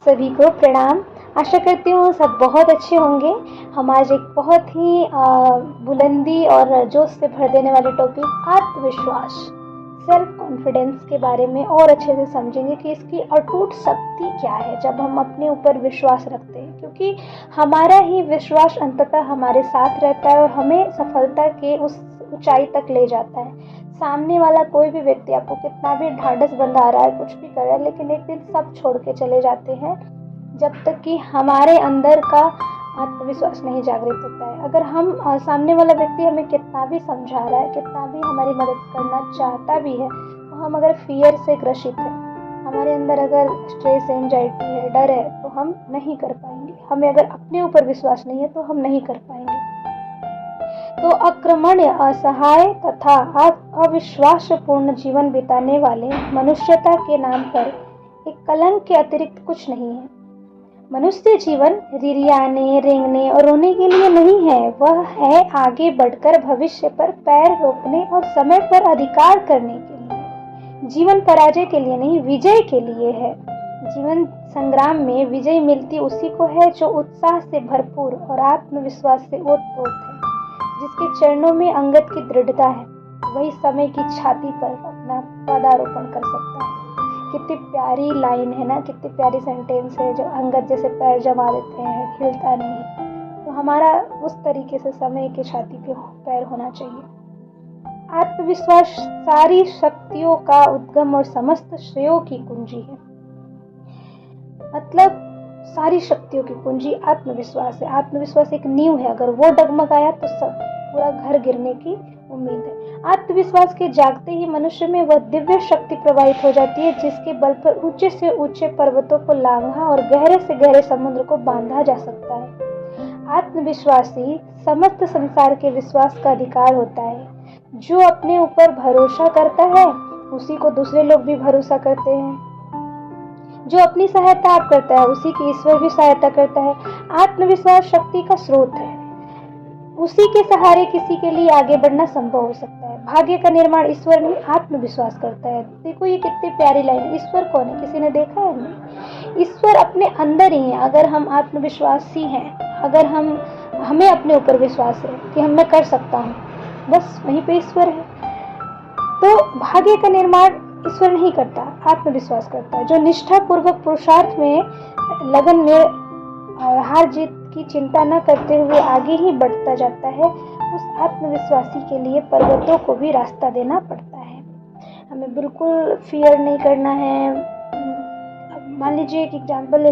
सभी को प्रणाम। आशा करती हूँ सब बहुत अच्छे होंगे। हम आज एक बहुत ही बुलंदी और जोश से भर देने वाले टॉपिक आत्मविश्वास, सेल्फ कॉन्फिडेंस के बारे में और अच्छे से समझेंगे कि इसकी अटूट शक्ति क्या है जब हम अपने ऊपर विश्वास रखते हैं, क्योंकि हमारा ही विश्वास अंततः हमारे साथ रहता है और हमें सफलता के उस ऊंचाई तक ले जाता है। सामने वाला कोई भी व्यक्ति आपको कितना भी ढाढ़स बंधा रहा है, कुछ भी कर रहा है, लेकिन एक दिन सब छोड़ के चले जाते हैं जब तक कि हमारे अंदर का आत्मविश्वास नहीं जागृत होता है। अगर हम सामने वाला व्यक्ति हमें कितना भी समझा रहा है, कितना भी हमारी मदद करना चाहता भी है, तो हम अगर फियर से ग्रसित है, हमारे अंदर अगर स्ट्रेस, एंजाइटी है, डर है, तो हम नहीं कर पाएंगे। हमें अगर अपने ऊपर विश्वास नहीं है तो हम नहीं कर पाएंगे। तो अक्रमण्य, असहाय तथा अविश्वासपूर्ण जीवन बिताने वाले मनुष्यता के नाम पर एक कलंक के अतिरिक्त कुछ नहीं है। मनुष्य जीवन रिरियाने, रेंगने और रोने के लिए नहीं है, वह है आगे बढ़कर भविष्य पर पैर रोकने और समय पर अधिकार करने के लिए। जीवन पराजय के लिए नहीं, विजय के लिए है। जीवन संग्राम में विजय मिलती उसी को है जो उत्साह से भरपूर और आत्मविश्वास से ओतप्रोत है, जिसके चरणों में अंगद की दृढ़ता है। वही समय की छाती पर अपना पदारोपण कर सकता है। कितनी प्यारी लाइन है ना, कितनी प्यारी सेंटेंस है, जो अंगद जैसे पैर जमा देते हैं, हिलता नहीं। तो हमारा उस तरीके से समय की छाती पे पैर होना चाहिए। आत्मविश्वास सारी शक्तियों का उद्गम और समस्त श्रेयों की कुंजी है। मतलब सारी शक्तियों की कुंजी आत्मविश्वास है। आत्मविश्वास एक नींव है, अगर वो डगमगाया तो सब पूरा घर गिरने की उम्मीद है। आत्मविश्वास के जागते ही मनुष्य में वह दिव्य शक्ति प्रवाहित हो जाती है जिसके बल पर ऊंचे से ऊंचे पर्वतों को लांघा और गहरे से गहरे समुद्र को बांधा जा सकता है। आत्मविश्वासी समस्त संसार के विश्वास का अधिकार होता है। जो अपने ऊपर भरोसा करता है उसी को दूसरे लोग भी भरोसा करते हैं। जो अपनी सहायता आप करता है उसी की ईश्वर भी सहायता करता है। आत्मविश्वास शक्ति का स्रोत है। उसी के सहारे किसी के लिए आगे बढ़ना संभव हो सकता है। भाग्य का निर्माण ईश्वर नहीं, आत्मविश्वास करता है। देखो ये कितनी प्यारी लाइन। ईश्वर कौन है, किसी ने देखा है? नहीं, ईश्वर अपने अंदर ही है। अगर हम आत्मविश्वासी हैं, अगर हमें अपने ऊपर विश्वास है कि मैं कर सकता हूँ, बस वहीं पे ईश्वर है। तो भाग्य का निर्माण ईश्वर नहीं करता, आत्मविश्वास करता है। जो निष्ठा पूर्वक पुरुषार्थ में लगन में हार जीत की चिंता न करते हुए आगे ही बढ़ता जाता है, उस आत्मविश्वासी के लिए पर्वतों को भी रास्ता देना पड़ता है। हमें बिल्कुल फियर नहीं करना है। मान लीजिए एक एग्जाम्पल